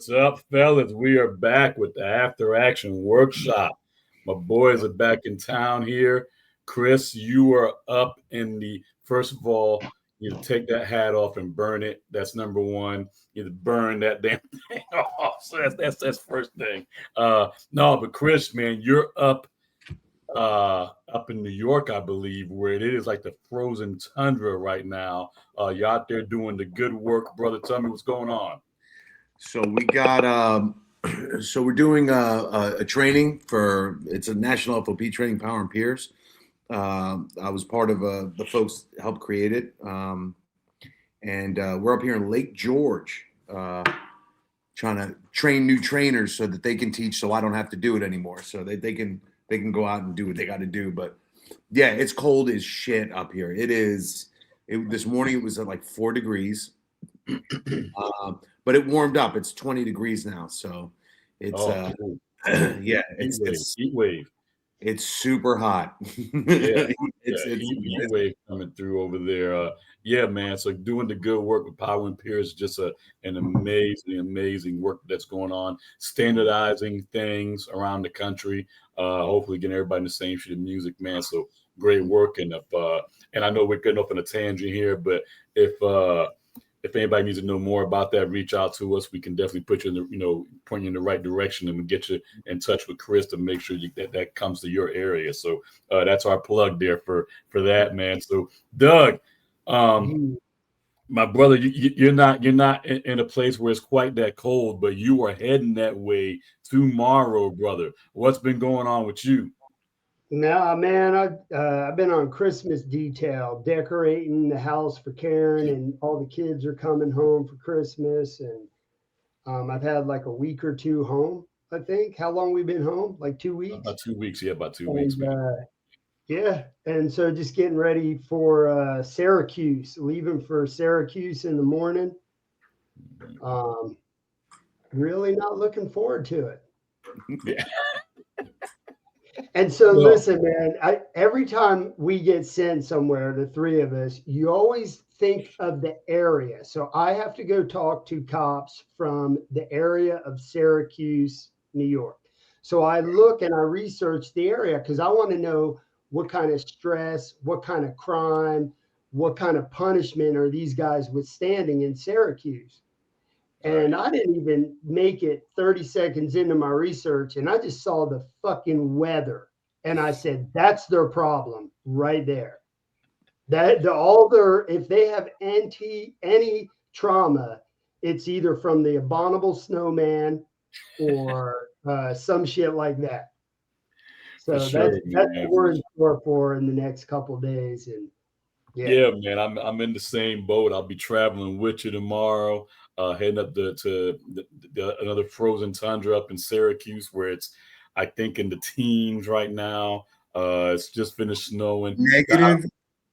What's up, fellas? We are back with the After Action Workshop. My boys are back in town here. Chris, you are up in the first of all, you take that hat off and burn it. That's number one. You burn that damn thing off. So that's first thing. No, but Chris, man, you're up in New York, I believe, where it is like the frozen tundra right now. You out there doing the good work, brother. Tell me what's going on. So we got so we're doing a training for it's a national FOP training, Power and Peers. I was part of the folks that helped create it, and we're up here in Lake George, trying to train new trainers so that they can teach, so I don't have to do it anymore. So they can go out and do what they got to do. But yeah, it's cold as shit up here. It is. This morning it was at like 4 degrees. But it warmed up. It's 20 degrees now, so it's Cool. yeah, Heat wave. It's super hot. Yeah, it's heat wave coming through over there. Yeah, man. So doing the good work with Power and Peers is just an amazing work that's going on, standardizing things around the country. Hopefully getting everybody in the same sheet of music, man. So great work. And I know we're getting up in a tangent here, but if anybody needs to know more about that, reach out to us. We can definitely put you in point you in the right direction, and we get you in touch with Chris to make sure that comes to your area. So that's our plug there for that, man. So Doug, my brother, you're not in a place where it's quite that cold, but you are heading that way tomorrow, brother. What's been going on with you? No, man, I've been on Christmas detail, decorating the house for Karen, and all the kids are coming home for Christmas, and I've had like a week or two home. I think. How long we been home? Like 2 weeks. About 2 weeks, yeah, about 2 weeks, And man. yeah, and so just getting ready for Syracuse, leaving for Syracuse in the morning. Um, Really not looking forward to it. Yeah. And so, Well, listen, man, every time we get sent somewhere, the three of us, you always think of the area. So I have to go talk to cops from the area of Syracuse, New York. So I look and I research the area because I want to know what kind of stress, what kind of crime, what kind of punishment are these guys withstanding in Syracuse. And I didn't even make it 30 seconds into my research, and I just saw the fucking weather. And I said, that's their problem right there. If they have any trauma, it's either from the abominable snowman or some shit like that. So for sure, that's man. what we're in store for in the next couple of days. And Yeah, man, I'm in the same boat. I'll be traveling with you tomorrow, heading up to another frozen tundra up in Syracuse, where it's I think in the teens right now. It's just finished snowing. negative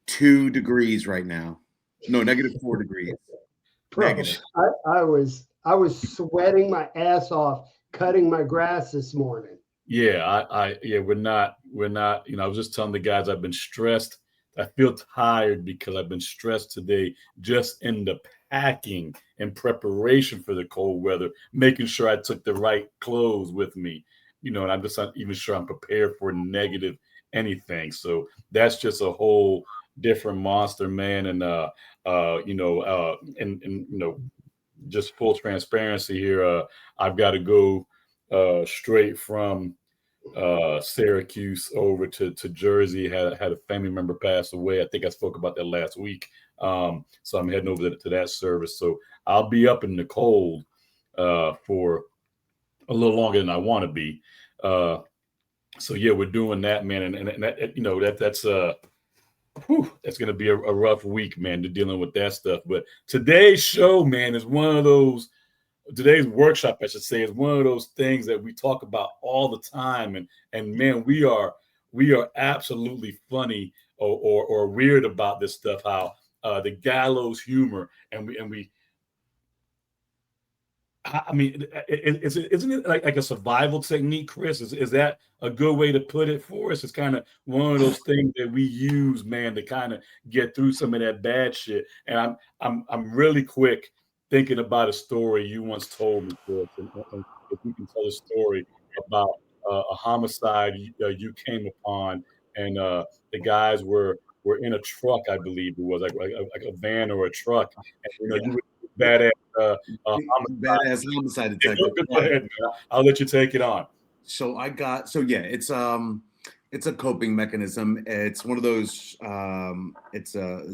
2 degrees right now. No, negative 4 degrees. bro, Negative. I was sweating my ass off cutting my grass this morning. Yeah, we're not. I was just telling the guys I've been stressed. I feel tired because I've been stressed today, just in the packing and preparation for the cold weather, making sure I took the right clothes with me. And I'm just not even sure I'm prepared for negative anything. So that's just a whole different monster, man. And just full transparency here. I've got to go straight from Syracuse over to Jersey. Had a family member pass away. I think I spoke about that last week. So I'm heading over to that service. So I'll be up in the cold for a little longer than I want to be. So yeah, we're doing that, man, and that's that's going to be a rough week, man, to dealing with that stuff. But today's show, man, is one of those. Today's workshop, I should say, is one of those things that we talk about all the time, and man, we are absolutely funny or weird about this stuff. How the gallows humor, and we I mean, isn't it like a survival technique, Chris? Is that a good way to put it for us? It's kind of one of those things that we use, man, to kind of get through some of that bad shit. And I'm really quick thinking about a story you once told me, Chris, and if you can tell a story about a homicide you came upon, and the guys were in a truck, I believe it was like a van or a truck, and you Yeah. were badass homicide. Badass homicide Hey, detective. go ahead, man. I'll let you take it on. Yeah, it's a coping mechanism. It's one of those it's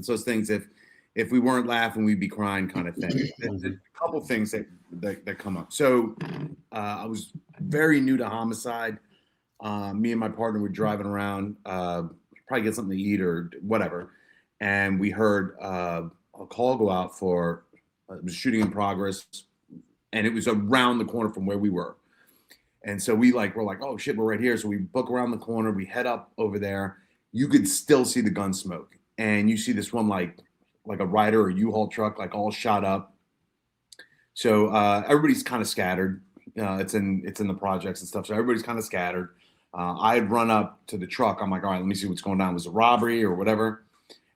those things, if we weren't laughing we'd be crying kind of thing. A couple things that come up. So I was very new to homicide. Me and my partner were driving around, probably get something to eat or whatever, and we heard a call go out for it was shooting in progress, and it was around the corner from where we were. And so we're like, oh shit, we're right here. So we book around the corner, we head up over there. You could still see the gun smoke, and you see this one like a Ryder or U-Haul truck, like all shot up. So everybody's kind of scattered. It's in the projects and stuff. So everybody's kind of scattered. I had run up to the truck. I'm like, all right, let me see what's going on. Was it a robbery or whatever?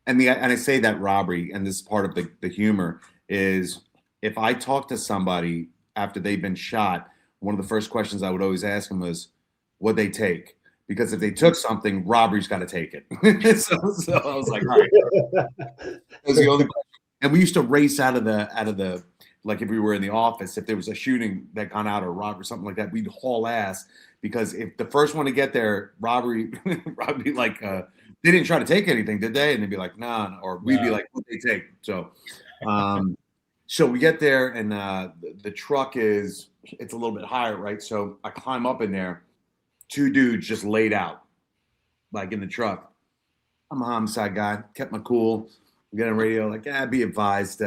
And I say that robbery, and this is part of the humor, is if I talk to somebody after they've been shot, one of the first questions I would always ask them was, what'd they take? Because if they took something, robbery's got to take it. so I was like, all right. That was the only question. And we used to race out of the like if we were in the office, if there was a shooting that gone out or robbery or something like that, we'd haul ass, because if the first one to get there, robbery like they didn't try to take anything, did they? And they'd be like, nah, or we'd be like, what they take? So so we get there, and the truck it's a little bit higher, right? So I climb up in there, two dudes just laid out, like in the truck. I'm a homicide guy, kept my cool. We got on radio, like, be advised,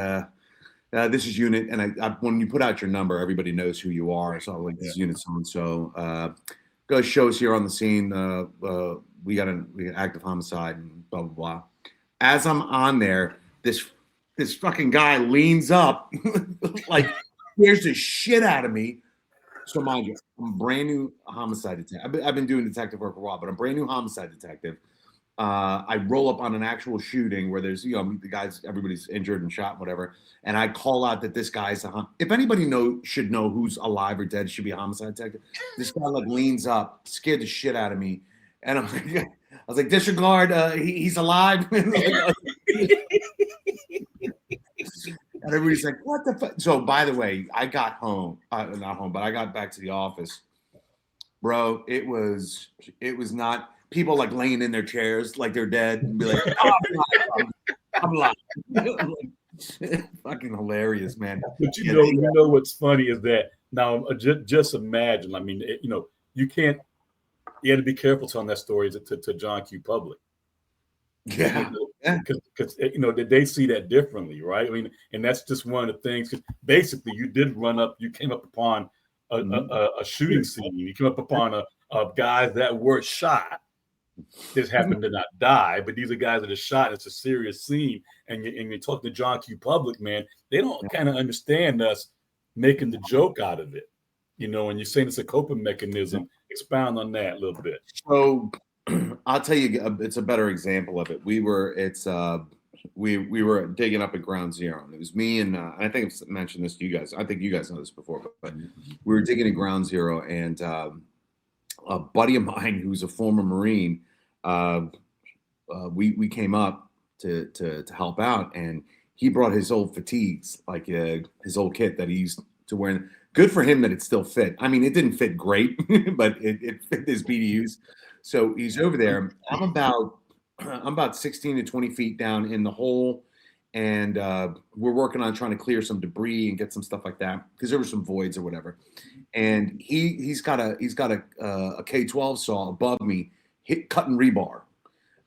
this is unit, and I when you put out your number, everybody knows who you are. So like, this is unit so and so. Go shows here on the scene. We got an active homicide and blah blah blah. As I'm on there, this fucking guy leans up, like scares the shit out of me. So mind you, I'm a brand new homicide detective. I've been doing detective work for a while, but I'm a brand new homicide detective. I roll up on an actual shooting where there's, the guys, everybody's injured and shot, and whatever. And I call out that this guy's if anybody should know who's alive or dead, should be a homicide detective. This guy like leans up, scared the shit out of me. And I was like, disregard, he's alive. And everybody's like, what the fuck? So by the way, I got home, not home, but I got back to the office. Bro, it was not people like laying in their chairs like they're dead and be like, oh, I'm alive. Fucking hilarious, man. But you know what's funny is that now just imagine. I mean, you can't. You had to be careful telling that story to John Q. Public. Yeah, because they see that differently, right? I mean, and that's just one of the things. Because basically, you did run up. You came up upon a shooting scene. You came up upon a guys that were shot. This happened to not die, but these are guys that are shot. It's a serious scene, and you talk to John Q. Public, man. They don't kind of understand us making the joke out of it, and you're saying it's a coping mechanism. Expound on that a little bit. So I'll tell you, it's a better example of it. We were digging up at Ground Zero, and it was me and I think I've mentioned this to you guys. I think you guys know this before, but we were digging at Ground Zero, and a buddy of mine who's a former Marine, we came up to help out, and he brought his old fatigues, like his old kit that he used to wear. Good for him that it still fit. I mean, it didn't fit great, but it fit his BDUs. So he's over there. I'm about 16 to 20 feet down in the hole, and we're working on trying to clear some debris and get some stuff like that, because there were some voids or whatever. And he's got a K12 saw above me, cutting rebar,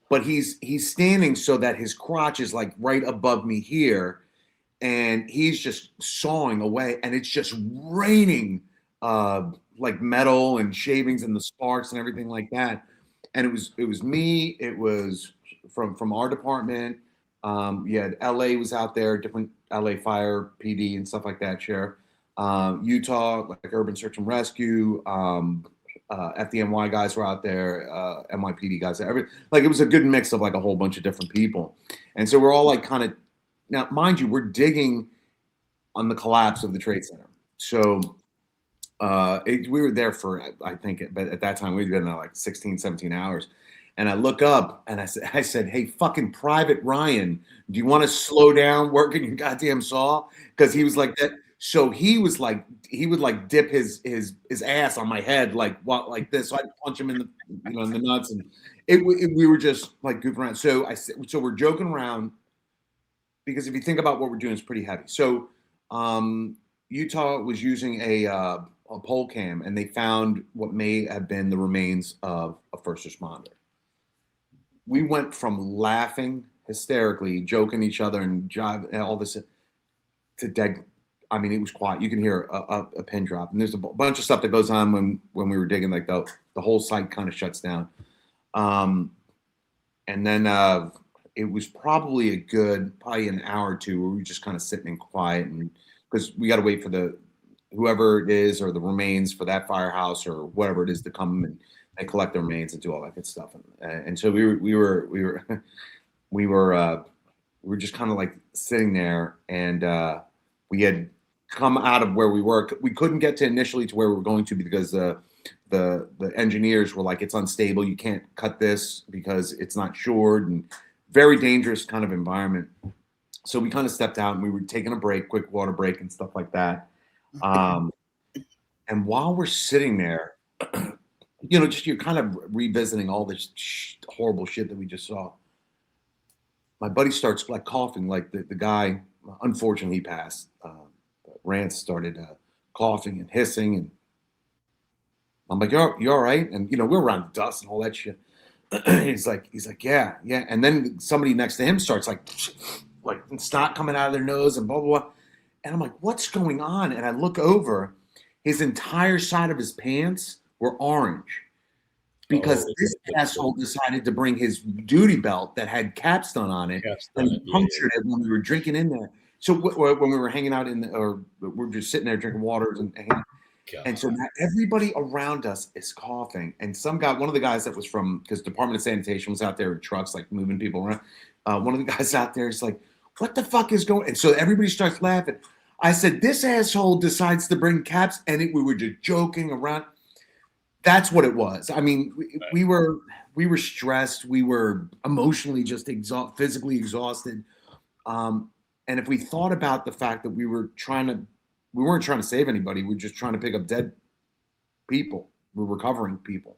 but he's standing so that his crotch is like right above me here, and he's just sawing away, and it's just raining like metal and shavings and the sparks and everything like that. And it was me. It was from our department. You had LA was out there, different LA Fire, PD, and stuff like that. Sheriff, Utah, like Urban Search and Rescue. FDNY guys were out there. NYPD guys. Like it was a good mix of like a whole bunch of different people. And so we're all like kind of, now mind you, we're digging on the collapse of the Trade Center. So we were there for, I think, but at that time we'd been there like 16, 17 hours. And I look up and I said, hey, fucking Private Ryan, do you want to slow down working your goddamn saw? Because he was like that. So he was like, he would like dip his ass on my head like this. So I'd punch him in the in the nuts, and we were just like goofing around. So we're joking around because if you think about what we're doing, it's pretty heavy. So Utah was using a pole cam, and they found what may have been the remains of a first responder. We went from laughing hysterically, joking each other, and jive and all this to dead. I mean, it was quiet. You can hear a pin drop, and there's a bunch of stuff that goes on when we were digging. Like the whole site kind of shuts down, and then it was probably an hour or two where we were just kind of sitting in quiet, and because we got to wait for whoever it is or the remains for that firehouse or whatever it is to come and they collect their remains and do all that good stuff. And so we were just kind of like sitting there, and we had come out of where we were. We couldn't get to initially to where we were going to because the engineers were like, it's unstable. You can't cut this because it's not shored, and very dangerous kind of environment. So we kind of stepped out and we were taking a break, quick water break and stuff like that. And while we're sitting there, just you're kind of revisiting all this horrible shit that we just saw. My buddy starts like coughing, like the guy, unfortunately he passed. Rance started coughing and hissing, and I'm like, you all right? And we're around dust and all that shit. he's like, yeah. And then somebody next to him starts like snot coming out of their nose and blah, blah, blah. And I'm like, what's going on? And I look over, his entire side of his pants were orange because this asshole decided to bring his duty belt that had capstone on it and punctured it when we were drinking in there. So when we were hanging out or we're just sitting there drinking waters and so now everybody around us is coughing. And one of the guys that was because Department of Sanitation was out there in trucks, like moving people around. One of the guys out there is like, what the fuck is going? And so everybody starts laughing. I said, this asshole decides to bring caps, and we were just joking around. That's what it was. I mean, we were stressed. We were emotionally just physically exhausted. And if we thought about the fact that we weren't trying to save anybody. We were just trying to pick up dead people. We're recovering people.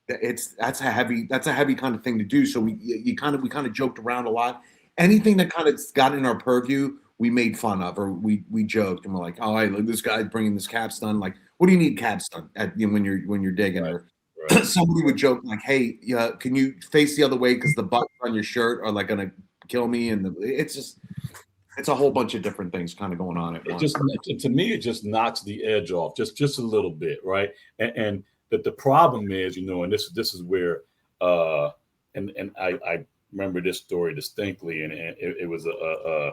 That's a heavy kind of thing to do. So we kind of joked around a lot. Anything that kind of got in our purview, we made fun of, or we joked, and we're like, oh, hey, look, this guy's bringing this capstone. Like, what do you need capstone when you're digging? Right. Or somebody would joke like, hey, can you face the other way because the buttons on your shirt are like gonna kill me? And it's a whole bunch of different things kind of going on at once. To me, it just knocks the edge off just a little bit, right? And the problem is, and this is where, and I remember this story distinctly, and it was a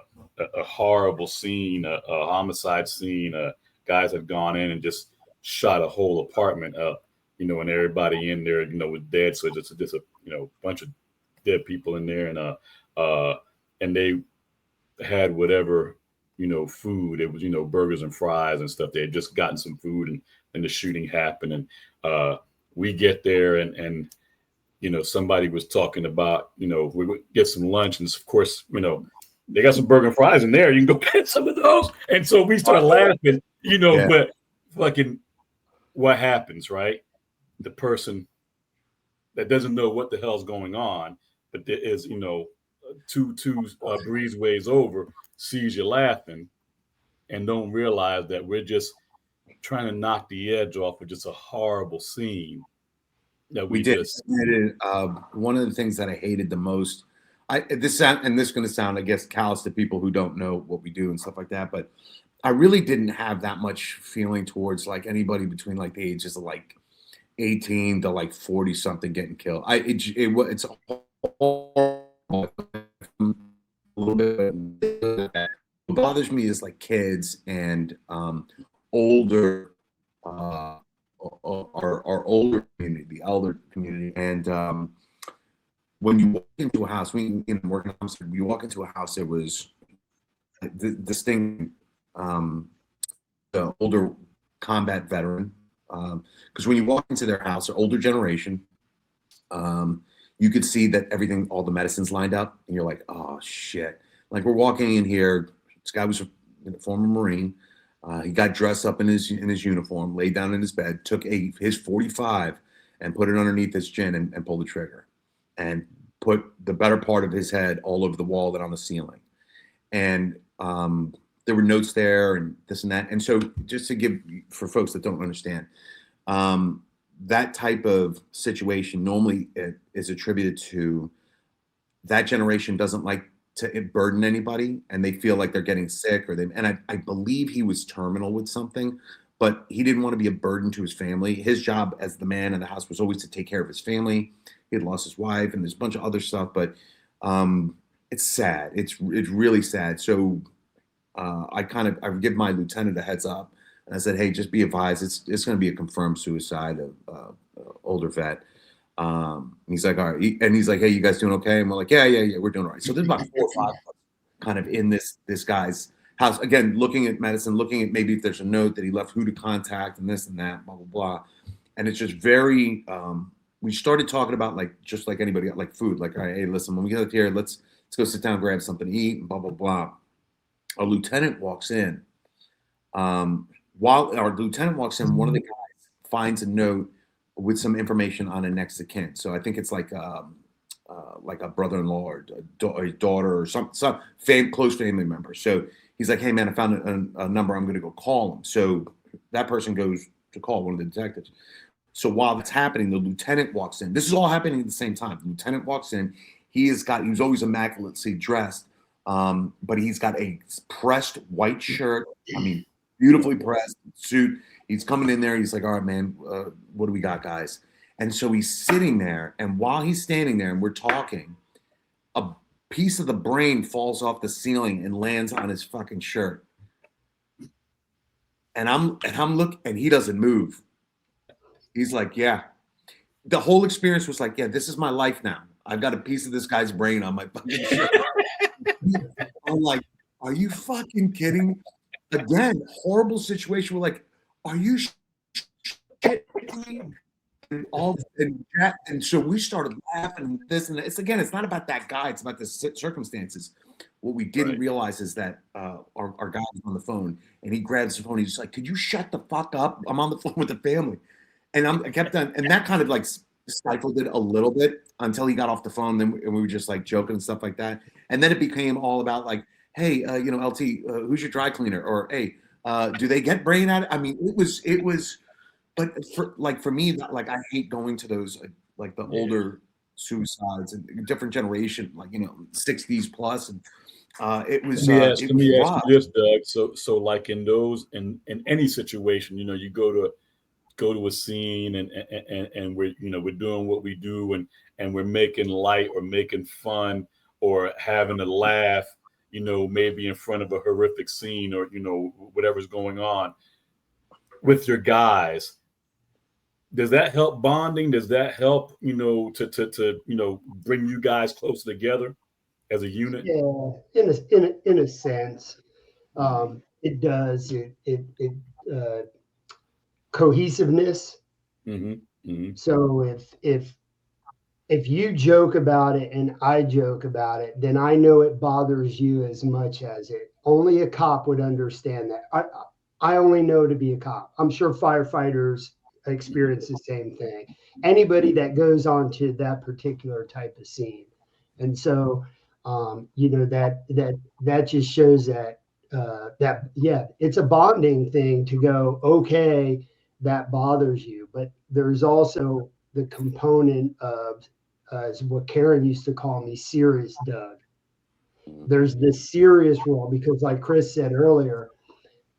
horrible scene, a homicide scene. Guys had gone in and just shot a whole apartment up, and everybody in there, was dead. So just a bunch of dead people in there, and they had whatever food. It was burgers and fries and stuff. They had just gotten some food, and the shooting happened. And we get there, and somebody was talking about we would get some lunch, and of course they got some burger and fries in there. You can go get some of those. And so we started laughing, Yeah. But fucking what happens, right? The person that doesn't know what the hell's going on, but there is two breezeways over, sees you laughing and don't realize that we're just trying to knock the edge off of just a horrible scene that we did. One of the things that I hated the most, this is going to sound, I guess, callous to people who don't know what we do and stuff like that, but I really didn't have that much feeling towards like anybody between like the ages of like 18 to like 40 something getting killed. It's a little bit. What bothers me is like kids and older, our older community, the elder community, and when you walk into a house, we walk into a house. It was distinct the older combat veteran, because when you walk into their house, they're older generation. You could see that everything, all the medicines lined up, and you're like, oh shit! Like we're walking in here. This guy was a former Marine. He got dressed up in his uniform, laid down in his bed, took his 45 and put it underneath his chin and pulled the trigger, and put the better part of his head all over the wall and on the ceiling. And there were notes there and this and that. And so just to give, for folks that don't understand, that type of situation normally is attributed to that generation doesn't like to burden anybody, and they feel like they're getting sick and I believe he was terminal with something, but he didn't want to be a burden to his family. His job as the man in the house was always to take care of his family. He had lost his wife and there's a bunch of other stuff, but it's sad. It's really sad. So I give my lieutenant a heads up, and I said, hey, just be advised, it's going to be a confirmed suicide of older vet. He's like, all right. And he's like, hey, you guys doing okay? And we're like, yeah, we're doing all right. So there's about 4 or 5 of us kind of in this guy's house, again, looking at medicine, looking at maybe if there's a note that he left, who to contact, and this and that, blah, blah, blah. And it's just very, we started talking about just like anybody, like food, like, all right, hey, listen, when we get up here, let's go sit down, grab something to eat, and blah, blah, blah. A lieutenant walks in. While our lieutenant walks in, one of the guys finds a note with some information on a next of kin. So I think it's like a brother-in-law or a daughter or some close family member. So he's like, hey man, I found a number. I'm going to go call him. So that person goes to call one of the detectives. So while that's happening, the lieutenant walks in. This is all happening at the same time. The lieutenant walks in. He was always immaculately dressed, but he's got a pressed white shirt. I mean, beautifully pressed suit. He's coming in there. He's like, all right, man, what do we got, guys? And so he's sitting there. And while he's standing there and we're talking, a piece of the brain falls off the ceiling and lands on his fucking shirt. And I'm looking, and he doesn't move. He's like, yeah. The whole experience was like, yeah, this is my life now. I've got a piece of this guy's brain on my fucking shirt. I'm like, are you fucking kidding? Again, horrible situation. We're like, are you shitting? And so we started laughing and this and that. It's not about that guy. It's about the circumstances. What we didn't realize is that our guy was on the phone, and he grabs the phone. He's like, could you shut the fuck up? I'm on the phone with the family. And I kept on, and that kind of like stifled it a little bit until he got off the phone. Then we were just like joking and stuff like that. And then it became all about like, hey, LT, who's your dry cleaner? Or hey, do they get brain out? I mean, it was, but for me, like I hate going to those like the older suicides and different generation, like 60s plus, and it was. Let me ask you this, Doug. So like in those in any situation, you go to a scene and we're doing what we do and we're making light or making fun or having a laugh, maybe in front of a horrific scene or whatever's going on with your guys. Does that help bonding? Does that help to bring you guys closer together as a unit? Yeah, in a sense, it does. It cohesiveness. Mm-hmm. Mm-hmm. So if you joke about it and I joke about it, then I know it bothers you as much as it. Only a cop would understand that. I only know to be a cop. I'm sure firefighters experience the same thing. Anybody that goes on to that particular type of scene, and so that just shows that it's a bonding thing to go, okay, that bothers you, but there's also the component of is what Karen used to call me, serious Doug. There's this serious role because, like Chris said earlier,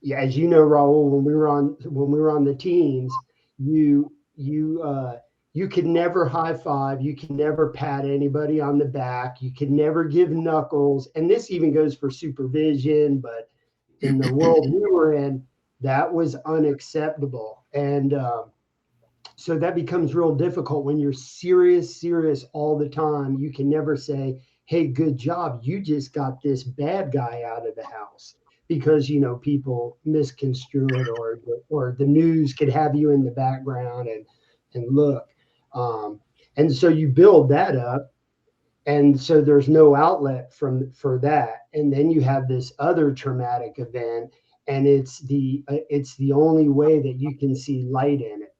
yeah, as you know, Raul, when we were on the teams, you could never high five, you can never pat anybody on the back, you can never give knuckles, and this even goes for supervision. But in the world we were in, that was unacceptable, and so that becomes real difficult when you're serious all the time. You can never say, hey, good job. You just got this bad guy out of the house because, people misconstrue it, or the news could have you in the background and look. Um, and so you build that up, and so there's no outlet for that, and then you have this other traumatic event, and it's the only way that you can see light in it.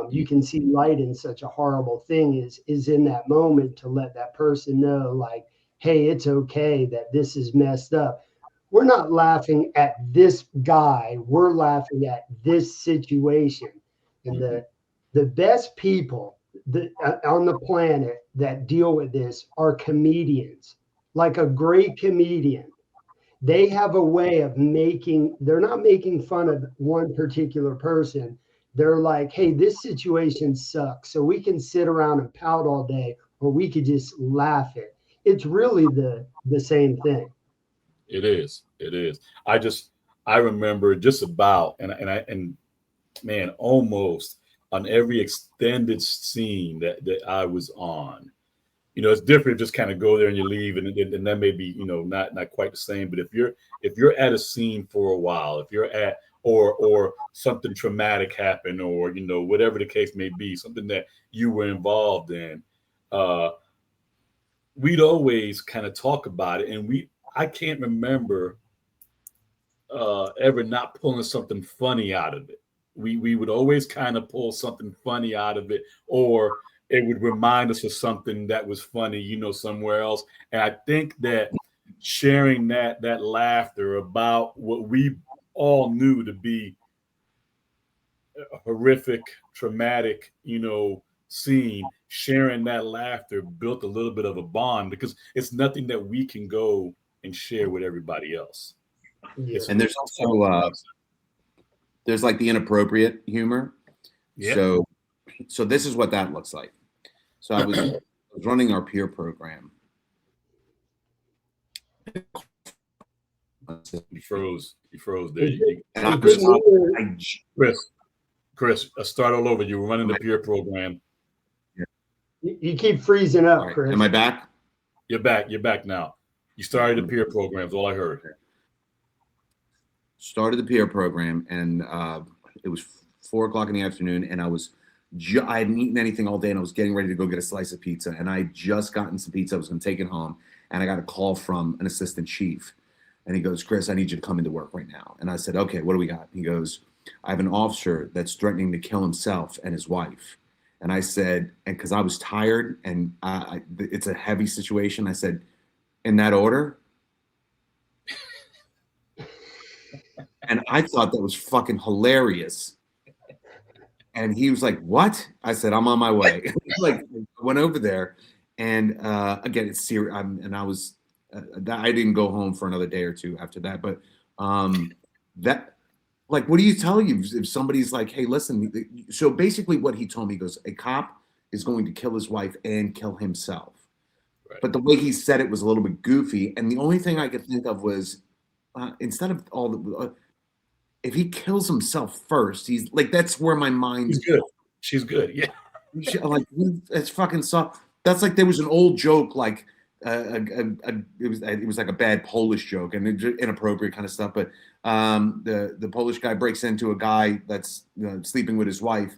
You can see light in such a horrible thing is in that moment, to let that person know, like, hey, it's okay that this is messed up. We're not laughing at this guy, we're laughing at this situation. And the best people on the planet that deal with this are comedians. Like a great comedian, they have a way of they're not making fun of one particular person. They're like, hey, this situation sucks, so we can sit around and pout all day, or we could just laugh it. It's really the same thing. It is. It is. I remember just about, and man, almost on every extended scene that I was on. It's different. Just kind of go there and you leave, and that may be, not quite the same. But if you're at a scene for a while, if you're at or something traumatic happened, or whatever the case may be, something that you were involved in, uh, we'd always kind of talk about it, and I can't remember ever not pulling something funny out of it. We would always kind of pull something funny out of it, or it would remind us of something that was funny, somewhere else. And I think that sharing that laughter about what we all knew to be a horrific, traumatic, scene, sharing that laughter built a little bit of a bond, because it's nothing that we can go and share with everybody else. Yeah. And there's also there's like the inappropriate humor. Yeah. So this is what that looks like. So I was running our peer program. You froze there. And I Chris, start all over. You were running the peer program. You keep freezing up, right. Chris. Am I back? You're back now. You started the peer program, is all I heard. Started the peer program, and it was 4:00 in the afternoon, and I hadn't eaten anything all day, and I was getting ready to go get a slice of pizza, and I had just gotten some pizza. I was going to take it home, and I got a call from an assistant chief, and he goes, Chris, I need you to come into work right now. And I said, okay, what do we got? He goes, I have an officer that's threatening to kill himself and his wife. And I said, and because I was tired, and it's a heavy situation, I said, in that order? And I thought that was fucking hilarious. And he was like, what? I said, I'm on my way. Like, I went over there, and again, it's serious. I didn't go home for another day or two after that. But that, like, what do you tell you if somebody's like, hey, listen? So basically what he told me, he goes, a cop is going to kill his wife and kill himself. Right. But the way he said it was a little bit goofy. And the only thing I could think of was, instead of all the, if he kills himself first, he's like, that's where my mind's good. She's good. Yeah. Like, it's fucking soft. That's like, there was an old joke, like, it was like a bad Polish joke and inappropriate kind of stuff. But the Polish guy breaks into a guy that's sleeping with his wife,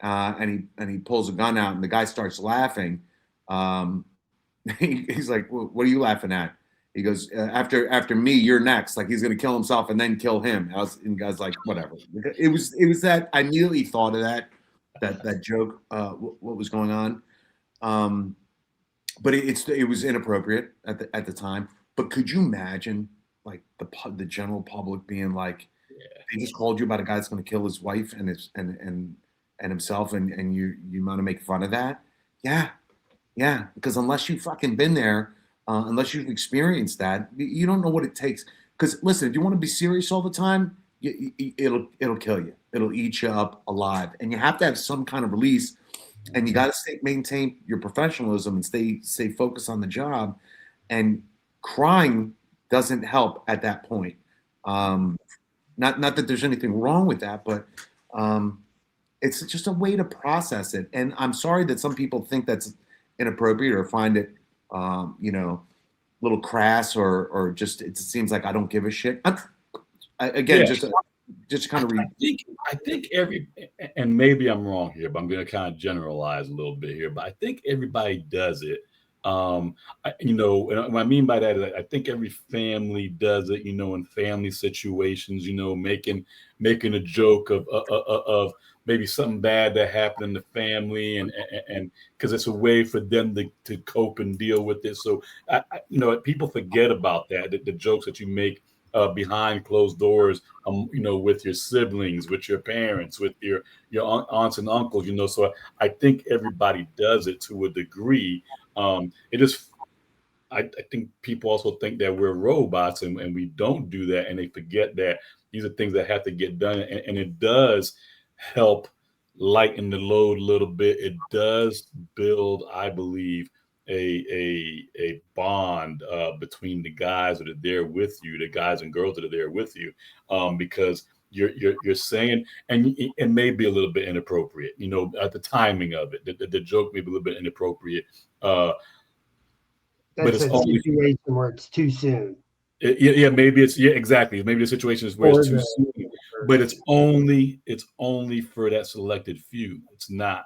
and he pulls a gun out, and the guy starts laughing. He's like, well, what are you laughing at? He goes, after me, you're next. Like, he's going to kill himself and then kill him. And the guy's like, whatever. It was that I immediately thought of that joke, what was going on. But it was inappropriate at the time. But could you imagine, like, the general public being like, they just called you about a guy that's going to kill his wife and himself, and you want to make fun of that? Yeah. Because unless you've fucking been there, unless you've experienced that, you don't know what it takes. Because listen, if you want to be serious all the time, it'll kill you. It'll eat you up alive, and you have to have some kind of release. And you got to maintain your professionalism and stay focused on the job. And crying doesn't help at that point. Not that there's anything wrong with that, but it's just a way to process it. And I'm sorry that some people think that's inappropriate or find it you know, a little crass, or just it seems like I don't give a shit. Again, Yeah. just kind of I think every, and maybe I'm wrong here, but I'm going to kind of generalize a little bit here. But I think everybody does it. You know, and what I mean by that is I think every family does it. You know, in family situations, you know, making a joke of maybe something bad that happened in the family, and because it's a way for them to cope and deal with it. So you know, people forget about that. The jokes that you make behind closed doors, you know, with your siblings, with your parents, with your aunts and uncles, you know. So I think everybody does it to a degree. It is. I think people also think that we're robots, and we don't do that, and they forget that these are things that have to get done, and it does help lighten the load a little bit. It does build, I believe, a bond between the guys that are there with you, the guys and girls that are there with you, because you're saying, and it may be a little bit inappropriate, you know, at the timing of it. The joke may be a little bit inappropriate, uh, but That's it's a only situation where it's too soon yeah, maybe it's, yeah, exactly. Maybe the situation is where for it's too soon, the but person. it's only for that selected few. It's not,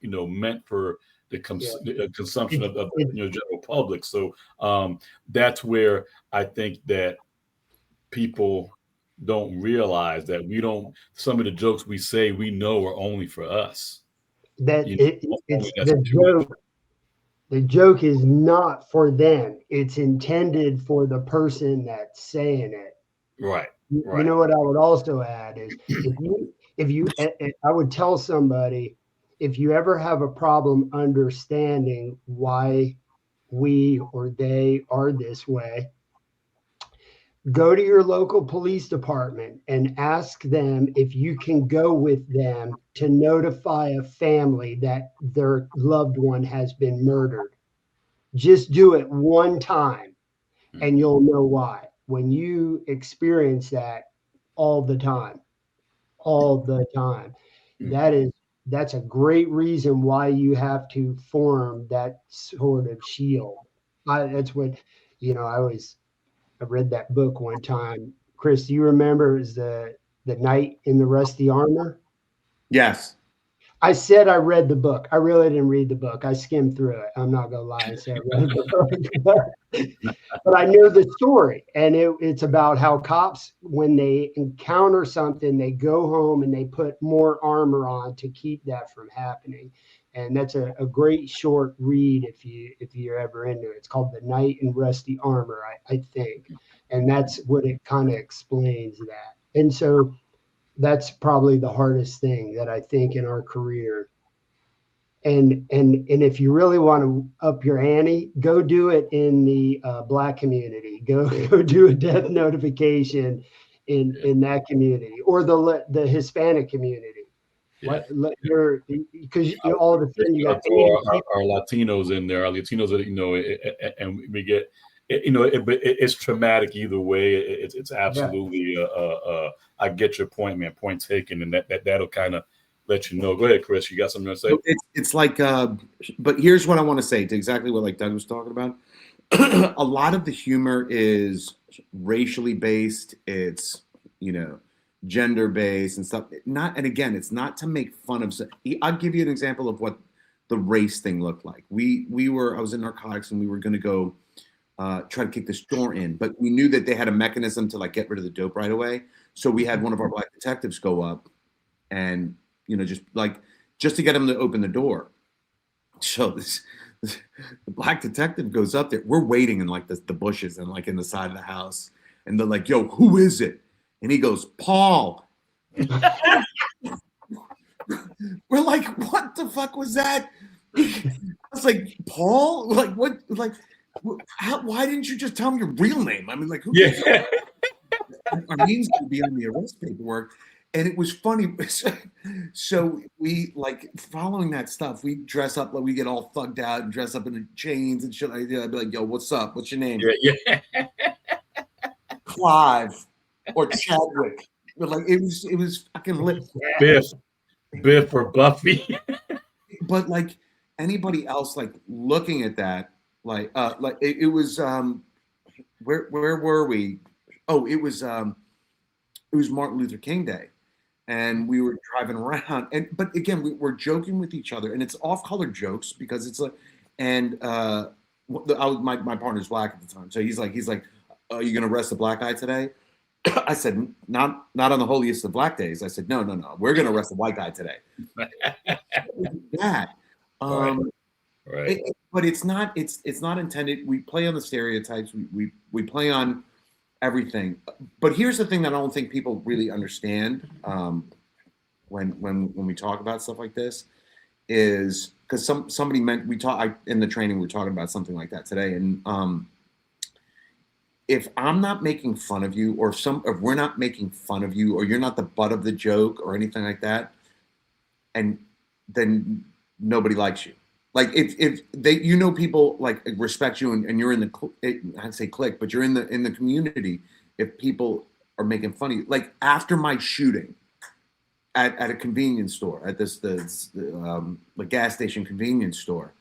you know, meant for Yeah. the consumption It's, of it's you know, general public. So that's where I think that people don't realize that we don't, some of the jokes we say we know are only for us. that You know, only it's that the situation. joke. The joke is not for them. It's intended for the person that's saying it. Right, You right. know what I would also add is I would tell somebody, if you ever have a problem understanding why we or they are this way, go to your local police department and ask them if you can go with them to notify a family that their loved one has been murdered. Just do it one time and Mhm. you'll know why. When you experience that all the time, all the time, that Mhm. is that's a great reason why you have to form that sort of shield. That's what, I read that book one time. Chris, do you remember, it was the Knight in the Rusty Armor? yes. I said I read the book. I really didn't read the book. I skimmed through it. I'm not gonna lie and say I read the book, but I know the story, and it's about how cops, when they encounter something, they go home and they put more armor on to keep that from happening. And that's a great short read if you're ever into it. It's called The Knight in Rusty Armor, I think, and that's what it kind of explains that. And so that's probably the hardest thing that I think in our career. And if you really want to up your ante, go do it in the Black community. Go do a death notification Yeah, in that community, or the Hispanic community. yeah. You're because I all of a sudden you gotta got throw 80 people. our Latinos in there. Our Latinos, that, you know, and we get, you know, but it's traumatic either way. It's Yeah, absolutely. I get your point, man. Point taken, and that'll kind of let you know. Go ahead, Chris. You got something to say? It's like, but here's what I want to say to exactly what like Doug was talking about. A lot of the humor is racially based. It's, you know, gender based and stuff. Not, and again, it's not to make fun of. I'll give you an example of what the race thing looked like. I was in narcotics and we were going to go try to kick this door in, but we knew that they had a mechanism to like get rid of the dope right away. So we had one of our black detectives go up and, you know, just to get him to open the door. So the black detective goes up there. We're waiting in like the bushes and like in the side of the house. And they're like, yo, who is it? And he goes, Paul. We're like, what the fuck was that? I was like, Paul? Like, what? Like, why didn't you just tell me your real name? I mean, like, who Yeah. gives a our name's going to be on the arrest paperwork? And it was funny. So we, like, following that stuff, we dress up, like we get all thugged out and dress up in the chains and shit. I'd be like, yo, what's up? What's your name? Yeah, yeah. Clive or Chadwick. But like, it was fucking lit. Biff, Biff or Buffy. But like anybody else, like looking at that, Like it was where were we? Oh, it was Martin Luther King Day, and we were driving around, and but again we're joking with each other, and it's off-color jokes because it's like, and my partner's black at the time, so he's like, are you gonna arrest a black guy today? I said, not on the holiest of black days. I said, no, we're gonna arrest a white guy today. That. Right. But it's not intended. We play on the stereotypes. We play on everything. But here's the thing that I don't think people really understand when we talk about stuff like this is because somebody meant in the training we were talking about something like that today, and if I'm not making fun of you, or if we're not making fun of you, or you're not the butt of the joke or anything like that, and then nobody likes you. Like if they, people like respect you and you're in the, I'd say clique, but you're in the community. If people are making fun of you, like after my shooting at a convenience store, at the gas station convenience store,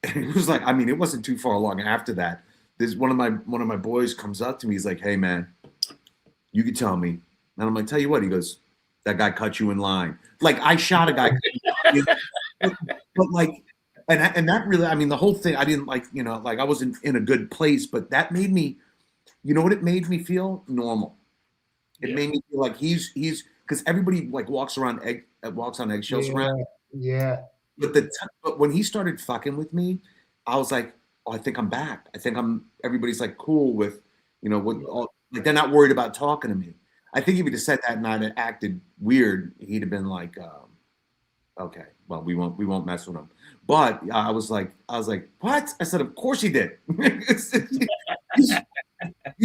and it was like, I mean, it wasn't too far along after that. There's one of my boys comes up to me. He's like, "Hey man, you can tell me." And I'm like, "Tell you what." He goes, "That guy cut you in line." Like I shot a guy, but like. And that really, I mean, the whole thing, I didn't like, like I wasn't in a good place, but that made me, you know what it made me feel? Normal. It made me feel like he's, because everybody like walks on eggshells around. Yeah. But when he started fucking with me, I was like, oh, I think I'm back. I think everybody's like cool with, like they're not worried about talking to me. I think if he'd have said that and I'd have acted weird, he'd have been like, okay, well, we won't mess with him. But I was like, what? I said, of course he did. You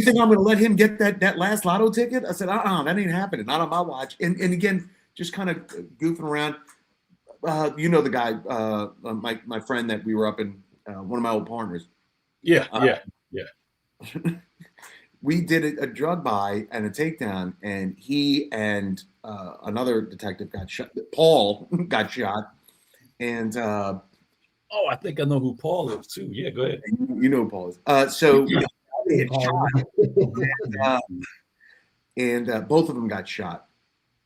think I'm going to let him get that last lotto ticket? I said, that ain't happening. Not on my watch. And again, just kind of goofing around. The guy, my friend that we were up in, one of my old partners. Yeah. We did a drug buy and a takedown, and he and another detective got shot. Paul got shot. And I think I know who Paul is too. Yeah, go ahead. You know who Paul is. So they had shot, and both of them got shot.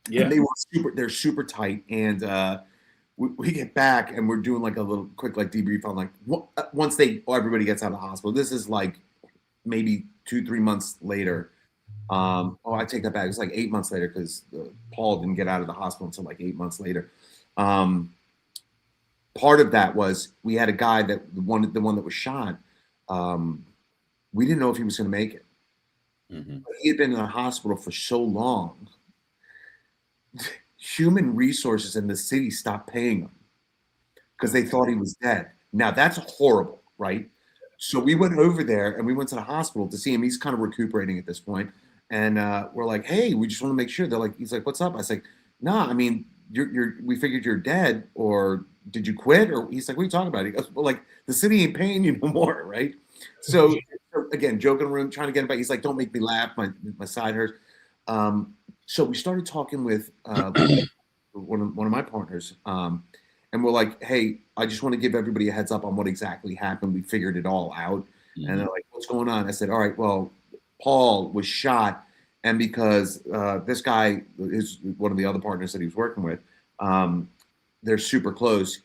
Yeah, and they're super tight. And we get back and we're doing like a little quick like debrief on like once everybody gets out of the hospital. This is like maybe 2-3 months later. I take that back. It's like 8 months later because Paul didn't get out of the hospital until like 8 months later. Part of that was we had a guy that the one that was shot. We didn't know if he was going to make it. Mm-hmm. He had been in the hospital for so long. Human resources in the city stopped paying him because they thought he was dead. Now that's horrible, right? So we went over there and we went to the hospital to see him. He's kind of recuperating at this point. And we're like, hey, we just want to make sure. He's like, what's up? I was like, nah, I mean, we figured you're dead, or did you quit? Or he's like, what are you talking about? He goes, well, like the city ain't paying you no more, right? So again, joking around, trying to get him back. He's like, don't make me laugh. My side hurts. So we started talking with one of my partners, and we're like, hey, I just want to give everybody a heads up on what exactly happened. We figured it all out. Mm-hmm. And they're like, what's going on? I said, all right, well, Paul was shot. And because this guy is one of the other partners that he was working with, they're super close.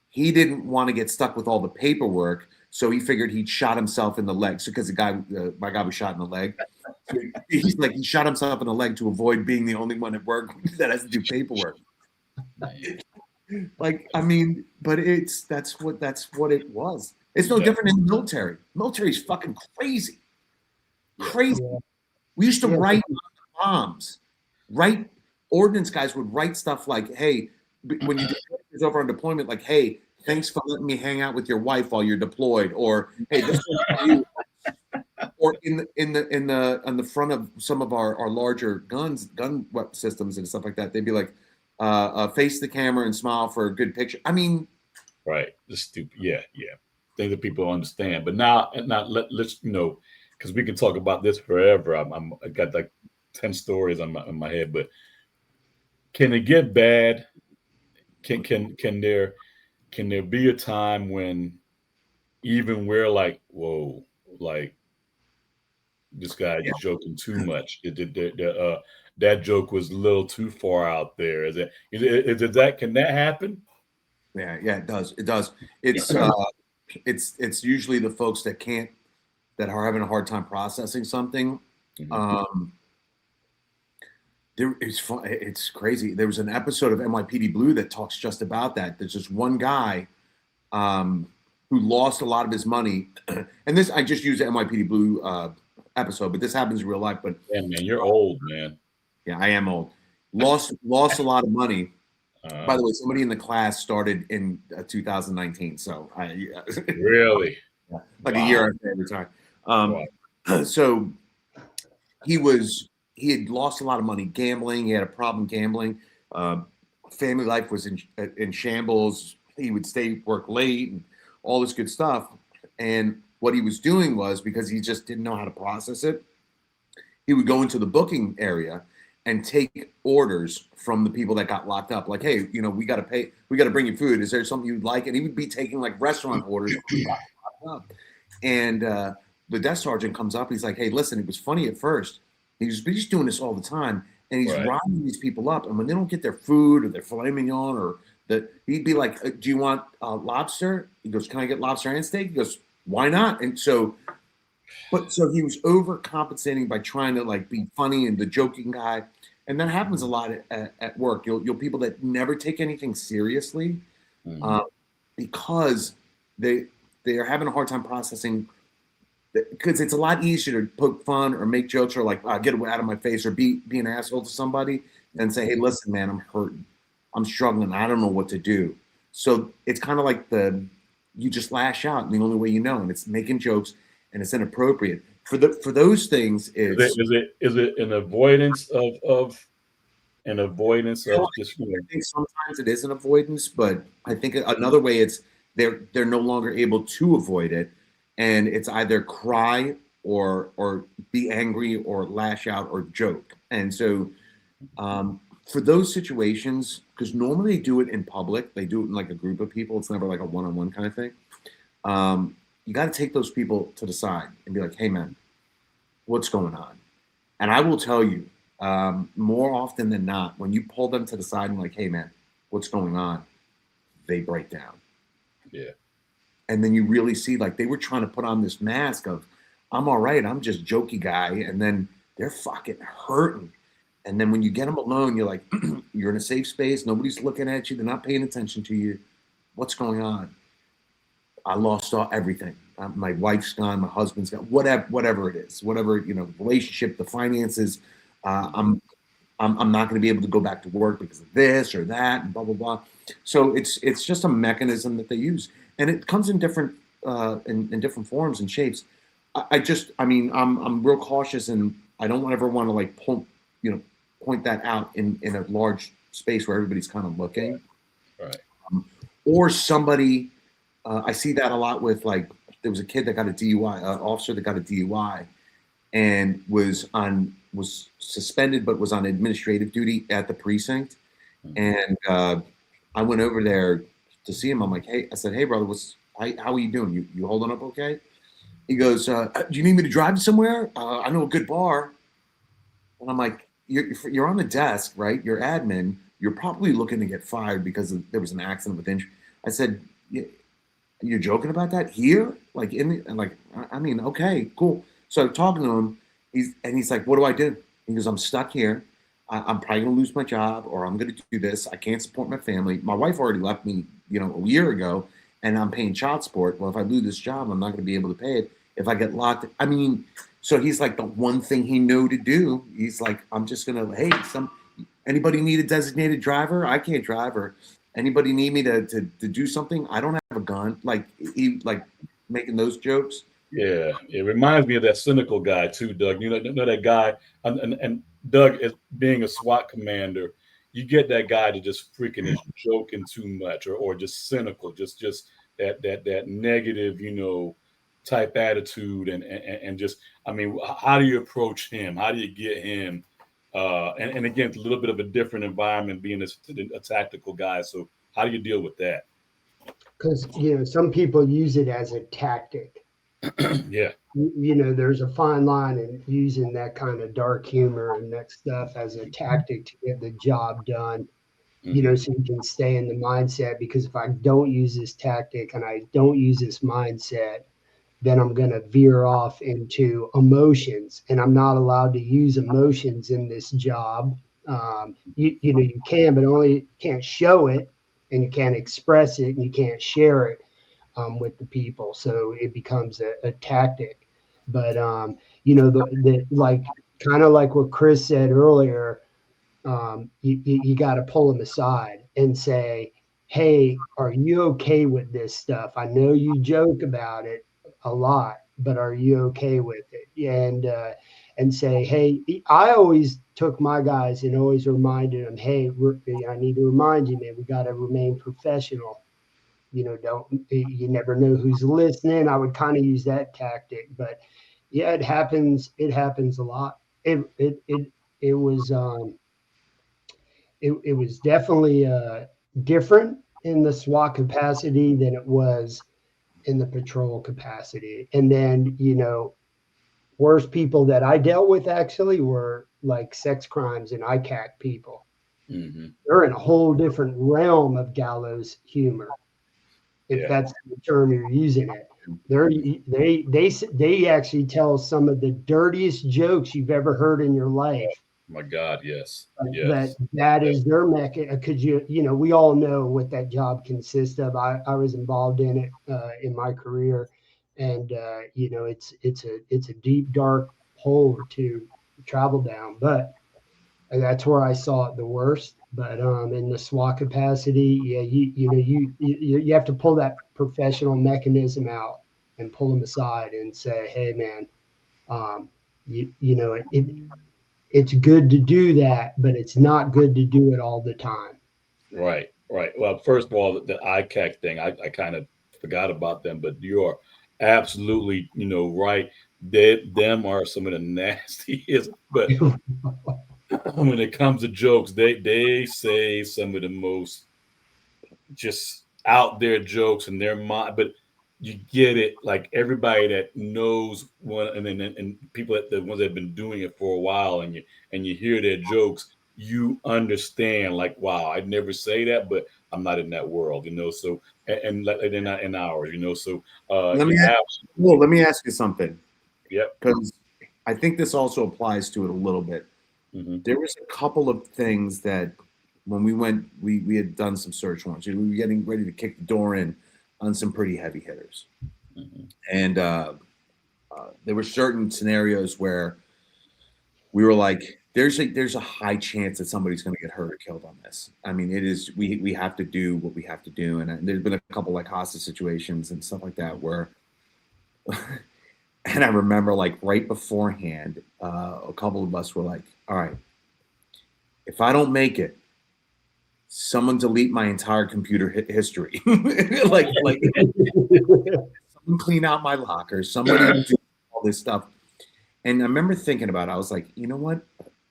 He didn't want to get stuck with all the paperwork, so he figured he'd shot himself in the leg. So because my guy was shot in the leg, so he's like he shot himself in the leg to avoid being the only one at work that has to do paperwork. Like, I mean, but that's what it was. It's no different in the military. Military's fucking crazy. Crazy. Yeah. We used to write bombs. Ordnance guys would write stuff like, hey, when you get over on deployment, like, hey, thanks for letting me hang out with your wife while you're deployed, or hey, this is for you. Or on the front of some of our larger gun systems and stuff like that, they'd be like, face the camera and smile for a good picture. I mean, right? Just stupid. Yeah. Things that people understand. But now let's because we can talk about this forever. I got like 10 stories on my head. But can it get bad? Can there be a time when even we're like, whoa, like this guy is joking too much. That joke was a little too far out there. Is that can that happen? Yeah, it does. It does. It's it's usually the folks that can't, that are having a hard time processing something. Mhm. It's fun. It's crazy. There was an episode of NYPD Blue that talks just about that. There's just one guy um, who lost a lot of his money, and this I just used the NYPD Blue episode, but this happens in real life. But Yeah, man, you're old, man. yeah, I am old. Lost a lot of money. By Uh, the way, somebody in the class started in 2019, so really? like a year Wow. after I retired. Wow. So he had lost a lot of money gambling. He had a problem gambling. Uh, Family life was in shambles. He would stay work late and all this good stuff. And what he was doing was, because he just didn't know how to process it, he would go into the booking area and take orders from the people that got locked up. Like, hey, we got to pay. We got to bring you food. Is there something you'd like? And he would be taking like restaurant orders. And the desk sergeant comes up. He's like, "Hey, listen, it was funny at first. He's just doing this all the time, and he's Right. riding these people up. And when they don't get their food or their filet mignon, or he'd be like, "Do you want lobster?" He goes, "Can I get lobster and steak?" He goes, "Why not?" And so he was overcompensating by trying to like be funny and the joking guy, and that happens a lot at work. You'll people that never take anything seriously, Mhm. because they are having a hard time processing, because it's a lot easier to poke fun or make jokes or like get it out of my face or be an asshole to somebody than say, hey, listen, man, I'm hurting, I'm struggling, I don't know what to do. So it's kind of like you just lash out in the only way you know, and it's making jokes, and it's inappropriate for those things. It's Is it an avoidance of just I think sometimes it is an avoidance, but I think another way it's they're no longer able to avoid it, and it's either cry or be angry or lash out or joke. And so for those situations, because normally they do it in public, they do it in like a group of people. It's never like a one-on-one kind of thing. You got to take those people to the side and be like, "Hey, man, what's going on?" And I will tell you, more often than not, when you pull them to the side and like, hey man, what's going on? They break down. yeah. And then you really see like they were trying to put on this mask of, I'm all right, I'm just jokey guy. And then they're fucking hurting. And then when you get them alone, you're like, you're in a safe space. Nobody's looking at you. They're not paying attention to you. What's going on? I lost everything. My wife's gone. My husband's gone. Whatever it is, whatever, relationship, the finances. I'm not going to be able to go back to work because of this or that, and blah blah blah. So it's just a mechanism that they use, and it comes in different in different forms and shapes. I'm real cautious, and I don't ever want to like point that out in a large space where everybody's kind of looking. Right. Or somebody, I see that a lot with like there was a kid that got a DUI, officer that got a DUI, and was suspended but was on administrative duty at the precinct. And I went over there to see him. I'm like, hey, I said, hey brother, how are you doing? You holding up okay? He goes, do you need me to drive you somewhere? I know a good bar. And I'm like, you're on the desk, right? You're admin. You're probably looking to get fired because there was an accident with injury. I said, you're joking about that here? Like I mean, okay, cool. So I'm talking to him. He's like, what do I do? He goes, I'm stuck here. I'm probably gonna lose my job, or I'm gonna do this. I can't support my family. My wife already left me, a year ago, and I'm paying child support. Well, if I lose this job, I'm not gonna be able to pay it. If I get locked, I mean, so he's like the one thing he knew to do. He's like, I'm just gonna, hey, anybody need a designated driver? I can't drive. Or anybody need me to do something? I don't have a gun. Like he like making those jokes. Yeah, it reminds me of that cynical guy too, Doug. You know that guy, and Doug is being a SWAT commander. You get that guy to just freaking is joking too much, or just cynical, just that negative, type attitude, and just, I mean, how do you approach him? How do you get him? And again, it's a little bit of a different environment being a tactical guy. So how do you deal with that? because some people use it as a tactic. Yeah. There's a fine line in using that kind of dark humor and that stuff as a tactic to get the job done. So you can stay in the mindset, because if I don't use this tactic and I don't use this mindset, then I'm going to veer off into emotions, and I'm not allowed to use emotions in this job. You can, but only can't show it, and you can't express it, and you can't share it with the people. So it becomes a tactic. But the like kind of like what Chris said earlier, you got to pull them aside and say, hey, are you okay with this stuff? I know you joke about it a lot, but are you okay with it? And say, hey, I always took my guys and always reminded them, hey, I need to remind you, man, we got to remain professional. Don't, you never know who's listening. I would kind of use that tactic, but yeah, it happens. It happens a lot. It was it was definitely different in the SWAT capacity than it was in the patrol capacity. And then, worst people that I dealt with actually were like sex crimes and ICAC people. They're in a whole different realm of gallows humor, if that's the term you're using it. They actually tell some of the dirtiest jokes you've ever heard in your life. My God, yes. That is their mecca. Because we all know what that job consists of. I was involved in it in my career, and it's a deep dark hole to travel down. But that's where I saw it the worst. But in the SWAT capacity, yeah, you have to pull that professional mechanism out and pull them aside and say, hey, man, it's good to do that, but it's not good to do it all the time. Right. Well, first of all, the ICAC thing, I kind of forgot about them, but you are absolutely, right. Them are some of the nastiest, but when it comes to jokes, they say some of the most just out there jokes in their mind, but you get it. Like everybody that knows one, and people that the ones that have been doing it for a while, and you hear their jokes, you understand. Like, wow, I'd never say that, but I'm not in that world, So and they're not in ours, So Let me you ask, have, well, let me ask you something, yep. because I think this also applies to it a little bit. There was a couple of things that when we went, we had done some search warrants. We were getting ready to kick the door in on some pretty heavy hitters, and there were certain scenarios where we were like, there's a high chance that somebody's going to get hurt or killed on this. I mean, it is we have to do what we have to do, and there's been a couple like hostage situations and stuff like that where. And I remember, like, right beforehand, a couple of us were like, all right, if I don't make it, someone delete my entire computer history. like someone clean out my locker, somebody do all this stuff. And I remember thinking about it. I was like, you know what?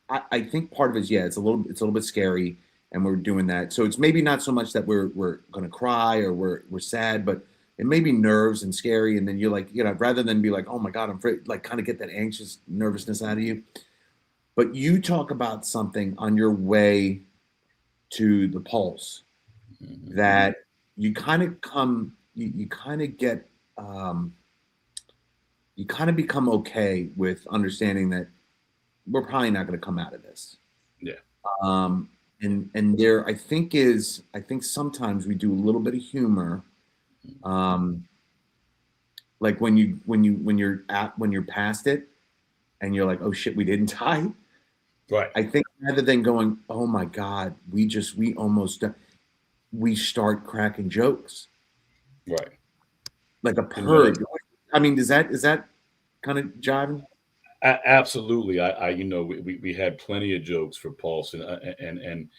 I think part of it is, yeah, it's a little bit scary, and we're doing that. So it's maybe not so much that we're gonna cry or we're sad, but it may be nerves and scary. And then you're like, rather than be like, oh my God, I'm afraid, like kind of get that anxious nervousness out of you. But you talk about something on your way to the Pulse that you kind of you kind of get, you kind of become okay with understanding that we're probably not going to come out of this. Yeah. And there, I think sometimes we do a little bit of humor, like when you're past it, and you're like, oh shit, we didn't die. Right. I think rather than going, oh my God, we almost, we start cracking jokes. Right. Like a purge. I mean, is that kind of jiving? Absolutely. We had plenty of jokes for Pulse, and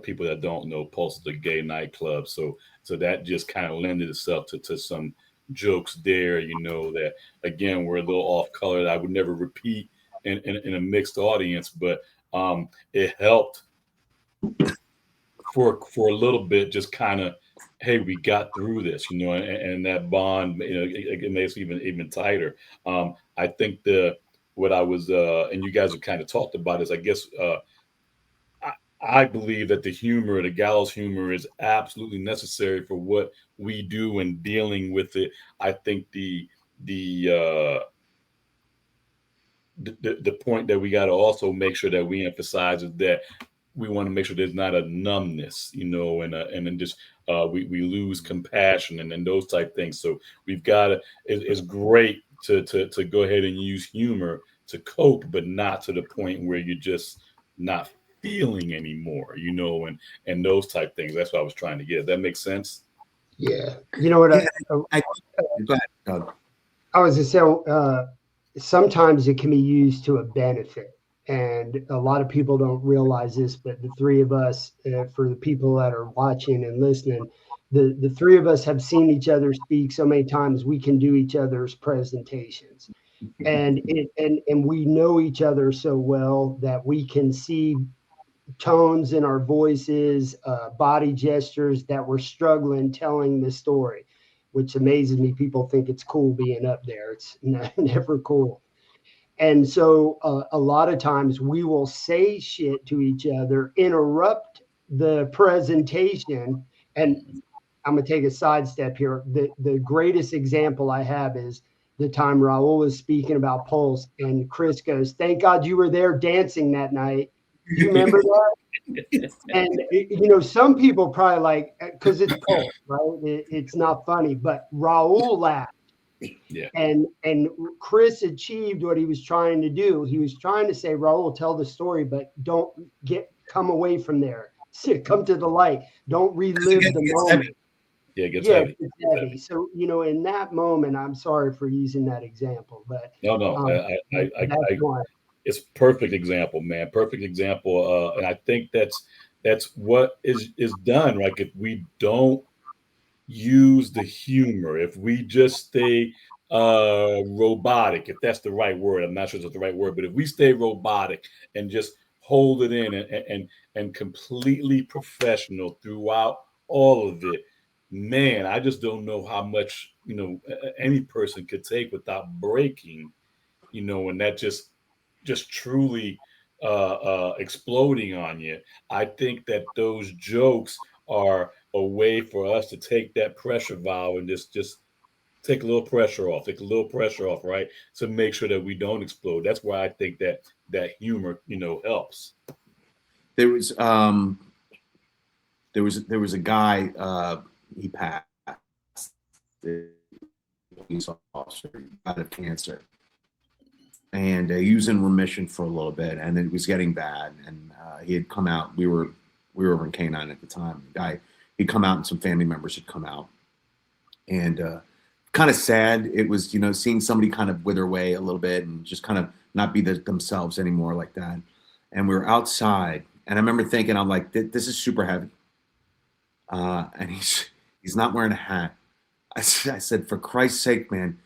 people that don't know, Pulse is a gay nightclub, so that just kind of lended itself to some jokes there. That again we're a little off color that I would never repeat in a mixed audience, but it helped for a little bit, just kind of hey, we got through this, and that bond, it makes it even tighter. I think what I was, and you guys have kind of talked about is, I guess, I, I believe that the Gallows humor is absolutely necessary for what we do in dealing with it. I think the uh, the point that we got to also make sure that we emphasize is that we want to make sure there's not a numbness, and then just we lose compassion and those type things. So we've got to. It's great to go ahead and use humor to cope, but not to the point where you're just not feeling anymore, and those type things. That's what I was trying to get. That makes sense. Yeah. You know what? Yeah, I, go ahead, Doug. I was just saying, sometimes it can be used to a benefit. And a lot of people don't realize this, but the three of us, for the people that are watching and listening, the three of us have seen each other speak so many times we can do each other's presentations. And we know each other so well that we can see tones in our voices, body gestures that we're struggling telling the story, which amazes me. People think it's cool being up there. It's never cool. And so a lot of times we will say shit to each other, interrupt the presentation. And I'm going to take a sidestep here. The greatest example I have is the time Raul was speaking about Pulse, and Chris goes, "Thank God you were there dancing that night." Do you remember that? And some people probably like, because it's Pulse, right? It's not funny, but Raul laughed. Yeah. And Chris achieved what he was trying to do. He was trying to say, Raul, tell the story, but don't come away from there. Come to the light. Don't relive the moment. Heavy. Yeah, it gets Yeah, heavy. it's heavy. So, in that moment, I'm sorry for using that example, but No. that's one. It's perfect example, man. Perfect example. And I think that's what is done. Like, if we don't use the humor, if we just stay robotic, if that's the right word, I'm not sure if it's the right word, but if we stay robotic and just hold it in and completely professional throughout all of it, man, I just don't know how much any person could take without breaking, and that just truly exploding on you. I think that those jokes are a way for us to take that pressure valve and just take a little pressure off, right? To make sure that we don't explode. That's why I think that humor, helps. There was there was a guy, he passed, police officer, got of cancer, and he was in remission for a little bit, and it was getting bad, and he had come out. We were over in K9 at the time. The guy, he'd come out, and some family members had come out, and kind of sad. It was, seeing somebody kind of wither away a little bit and just kind of not be themselves anymore like that. And we were outside, and I remember thinking, I'm like, this is super heavy, and he's not wearing a hat. I said, for Christ's sake, man,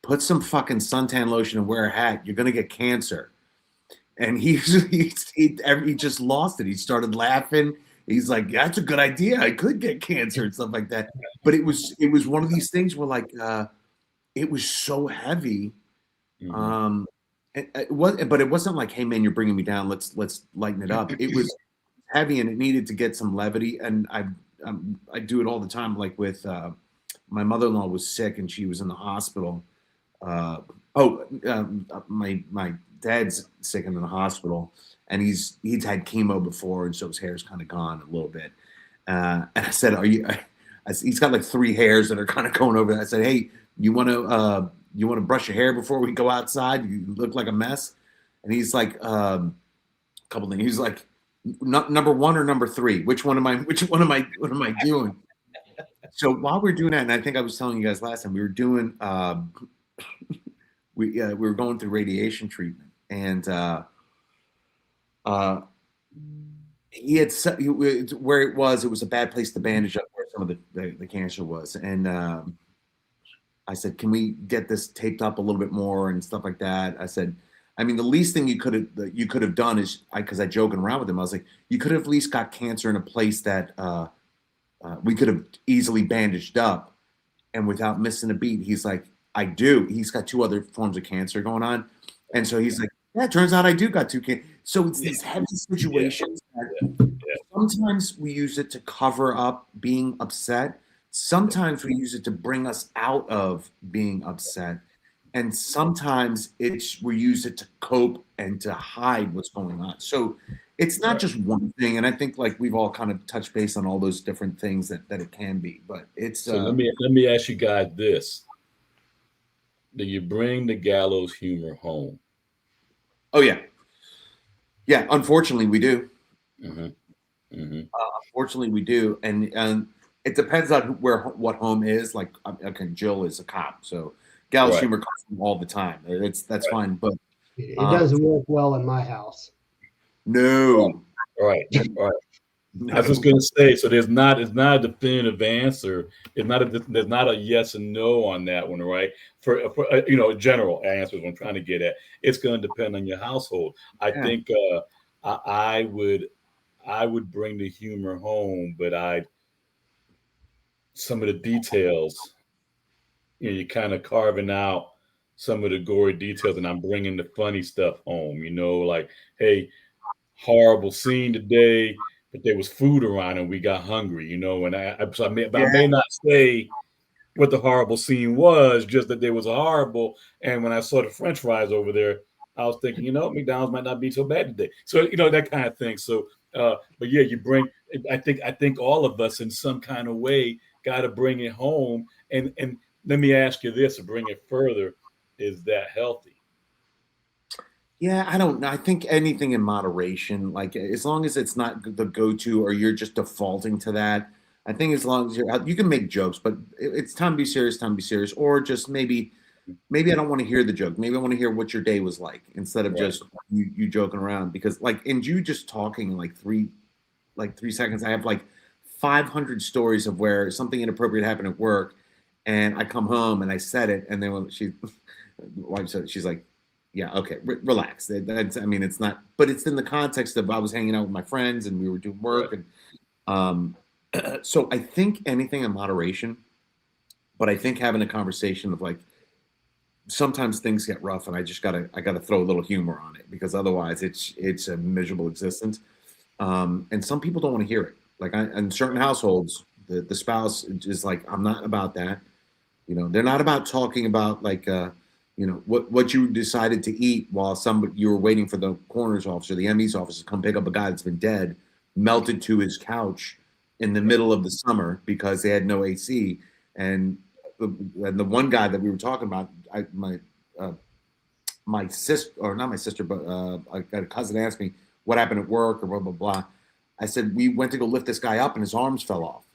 put some fucking suntan lotion and wear a hat. You're gonna get cancer. And he just lost it. He started laughing. He's like, yeah, that's a good idea. I could get cancer and stuff like that. But it was one of these things where, like, it was so heavy. Mhm. But it wasn't like, hey man, you're bringing me down. Let's lighten it up. It was heavy, and it needed to get some levity. And I do it all the time. Like with my mother-in-law was sick and she was in the hospital. My dad's sick and in the hospital, and he's had chemo before, and so his hair's kind of gone a little bit. And I said, he's got like 3 hairs that are kind of going over. I said, hey, you want to brush your hair before we go outside? You look like a mess. And he's like, a couple things. He's like, number 1 or number 3? Which one am I doing? So while we're doing that, and I think I was telling you guys last time, we were doing, we were going through radiation treatment, and he had where it was a bad place to bandage up where some of the cancer was, and I said, can we get this taped up a little bit more and stuff like that? I said, I mean, the least thing you could have done is, because I joking around with him, I was like, you could have at least got cancer in a place that we could have easily bandaged up, and without missing a beat, he's like, I do. He's got 2 other forms of cancer going on. And so he's like, yeah, it turns out I do got 2 kids. So it's these heavy situations that sometimes we use it to cover up being upset. Sometimes we use it to bring us out of being upset. And sometimes we use it to cope and to hide what's going on. So it's not just one thing. And I think like we've all kind of touched base on all those different things that it can be. But it's So let me ask you guys this: do you bring the gallows humor home? oh yeah. Yeah, unfortunately we do. Mm-hmm. Mm-hmm. Unfortunately, we do, and it depends on what home is. Like, okay, Jill is a cop, so Gallows Right. humor comes from all the time. That's fine, but It doesn't work well in my house. no, Right. Right. no. I was just gonna say, so it's not a definitive answer. There's not a yes and no on that one, right? For general answers I'm trying to get at. It's going to depend on your household. I Yeah. think I would bring the humor home, but some of the details, you're kind of carving out some of the gory details, and I'm bringing the funny stuff home. Like, hey, horrible scene today, but there was food around and we got hungry, and I may not say what the horrible scene was, just that there was a horrible. And when I saw the French fries over there, I was thinking, McDonald's might not be so bad today. So, that kind of thing. So, but yeah, I think all of us in some kind of way got to bring it home. And let me ask you this, to bring it further, is that healthy? Yeah, I don't know. I think anything in moderation, like as long as it's not the go-to or you're just defaulting to that. I think as long as you can make jokes, but it's time to be serious, time to be serious, or just maybe I don't want to hear the joke. Maybe I want to hear what your day was like instead of Right. just you joking around. Because like, and you just talking like 3 seconds, I have like 500 stories of where something inappropriate happened at work, and I come home and I said it, and then when wife said it, she's like, "Yeah, okay, relax." I mean, it's not, but it's in the context of I was hanging out with my friends and we were doing Right. work, and um, so I think anything in moderation. But I think having a conversation of like sometimes things get rough, and I gotta throw a little humor on it because otherwise it's a miserable existence. And some people don't want to hear it. Like in certain households, the spouse is like, I'm not about that. They're not about talking about like, what you decided to eat while you were waiting for the coroner's office or the ME's office to come pick up a guy that's been dead, melted to his couch in the middle of the summer because they had no AC. And the one guy that we were talking about, my sister, or not my sister, but I got a cousin asked me what happened at work or blah blah blah. I said we went to go lift this guy up and his arms fell off.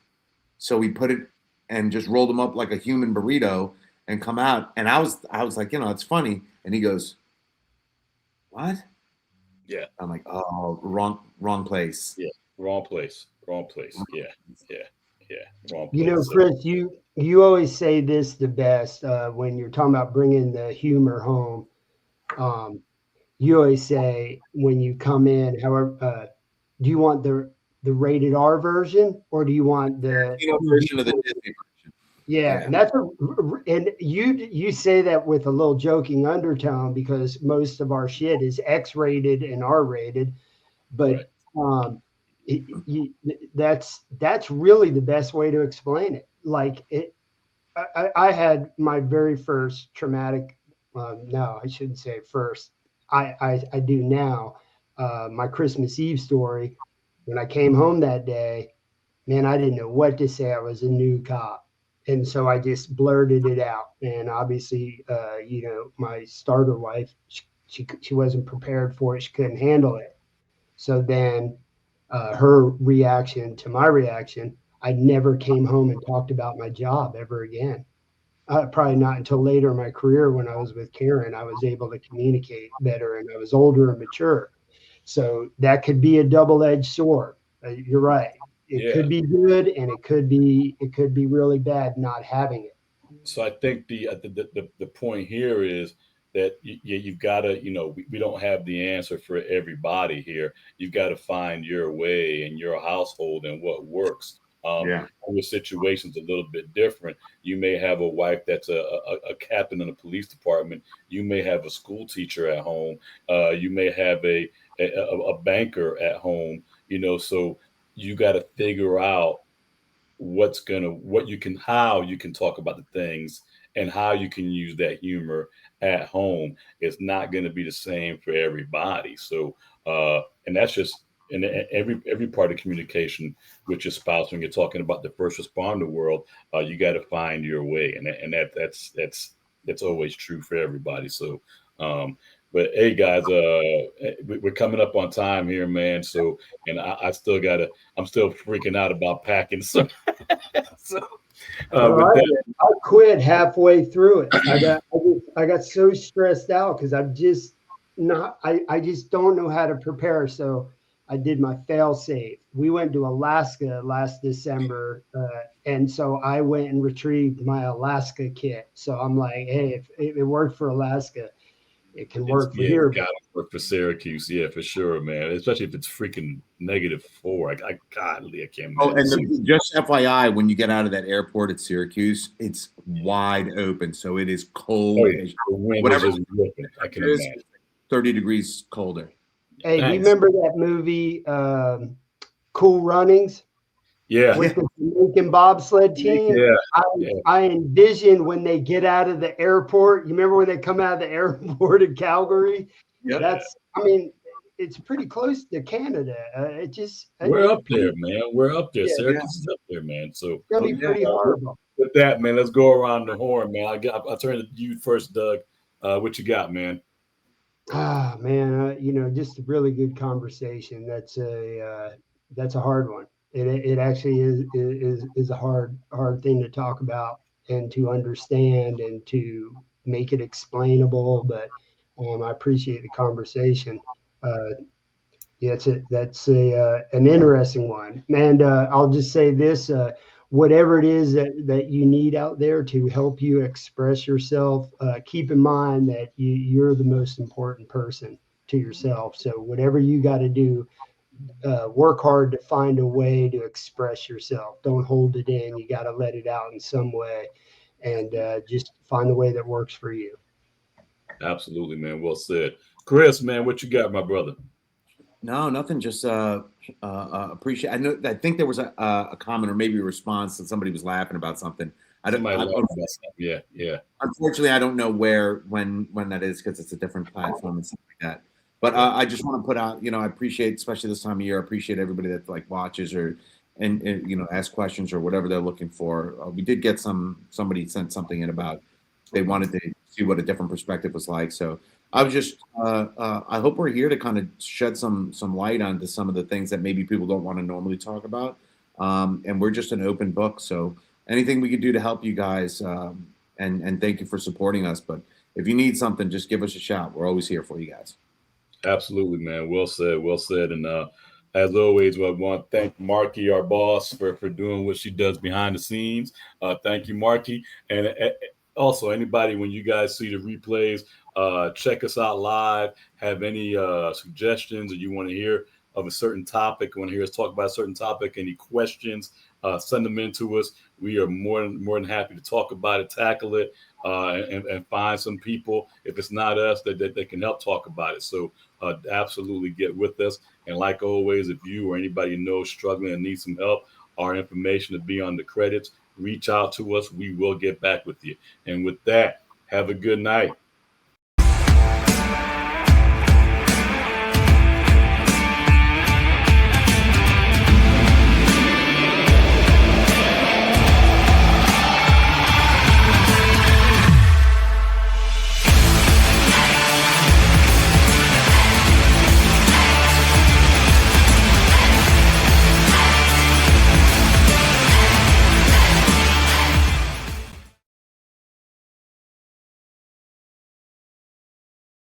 So we put it and just rolled him up like a human burrito and come out. And I was like, it's funny. And he goes, "What?" Yeah. I'm like, "Oh, wrong place." Yeah. Wrong place. Wrong place. Yeah. Yeah. Yeah. Wrong place. So, Chris, you always say this the best when you're talking about bringing the humor home. You always say when you come in, however, do you want the rated R version or do you want the Version of the Disney version. Yeah, Yeah. and and you say that with a little joking undertone because most of our shit is X-rated and R-rated, right. but that's really the best way to explain it. Like I had my very first traumatic. No, I shouldn't say first. I do now. My Christmas Eve story. When I came home that day, man, I didn't know what to say. I was a new cop. And so I just blurted it out. And obviously, my starter wife, she wasn't prepared for it. She couldn't handle it. So then her reaction to my reaction, I never came home and talked about my job ever again. Probably not until later in my career when I was with Karen, I was able to communicate better and I was older and mature. So that could be a double-edged sword. You're right. It Yeah. could be good and it could be really bad not having it. So I think the point here is that you've got to, we don't have the answer for everybody here. You've got to find your way in your household and what works Yeah. Your situation's a little bit different. You may have a wife that's a captain in a police department. You may have a school teacher at home. You may have a banker at home. So you got to figure out how you can talk about the things and how you can use that humor at home. It's not going to be the same for everybody. So and that's just in every part of communication with your spouse. When you're talking about the first responder world, you got to find your way, that's always true for everybody. So but hey guys, we're coming up on time here, man. So and I'm still freaking out about packing. So so, Well, with that, I quit halfway through it. I got so stressed out because I'm just not. I just don't know how to prepare. So I did my fail safe. We went to Alaska last December, and so I went and retrieved my Alaska kit. So I'm like, hey, if it worked for Alaska, it can work for here. it's got to work for Syracuse, yeah, for sure, man. Especially if it's freaking -4. Godly, I can't Oh, imagine. and just FYI, when you get out of that airport at Syracuse, it's wide open, so it is cold. Oh, yeah. The wind Whatever is just ripping. I can it is, imagine. 30 degrees colder. Hey, do you Thanks. remember that movie, Cool Runnings? Yeah, With the Jamaican bobsled team, yeah, yeah. I envision when they get out of the airport. You remember when they come out of the airport in Calgary? Yep. It's pretty close to Canada. We're up there, man. We're up there. Yeah, Syracuse is up there, man. So it's gonna be pretty horrible. with that, man, let's go around the horn, man. I'll turn to you first, Doug. What you got, man? Ah, man, just a really good conversation. That's a hard one. It actually is a hard thing to talk about and to understand and to make it explainable. But I appreciate the conversation. Yeah, that's an interesting one. And I'll just say this: whatever it is that you need out there to help you express yourself, keep in mind that you're the most important person to yourself. So whatever you got to do, work hard to find a way to express yourself. Don't hold it in. You got to let it out in some way, and just find the way that works for you. Absolutely, man. Well said. Chris, man, what you got, my brother? No, nothing. Just appreciate. I think there was a comment or maybe a response that somebody was laughing about something. Somebody laughed about something. Yeah, yeah. Unfortunately, I don't know when that is because it's a different platform and stuff like that. But I just want to put out, I appreciate, especially this time of year, I appreciate everybody that watches or and ask questions or whatever they're looking for. We did get somebody sent something in about they wanted to see what a different perspective was like. So I was just I hope we're here to kind of shed some light onto some of the things that maybe people don't want to normally talk about. And we're just an open book. So anything we could do to help you guys, and thank you for supporting us. But if you need something, just give us a shout. We're always here for you guys. Absolutely, man. Well said. Well said. And as always, I want to thank Marky, our boss, for doing what she does behind the scenes. Thank you, Marky. And also, anybody, when you guys see the replays, check us out live. Have any suggestions or you want to hear of a certain topic, want to hear us talk about a certain topic, any questions, send them in to us. We are more than happy to talk about it, tackle it, and find some people, if it's not us, that can help talk about it. So absolutely get with us. And like always, if you or anybody you know is struggling and needs some help, our information will be on the credits. Reach out to us. We will get back with you. And with that, have a good night.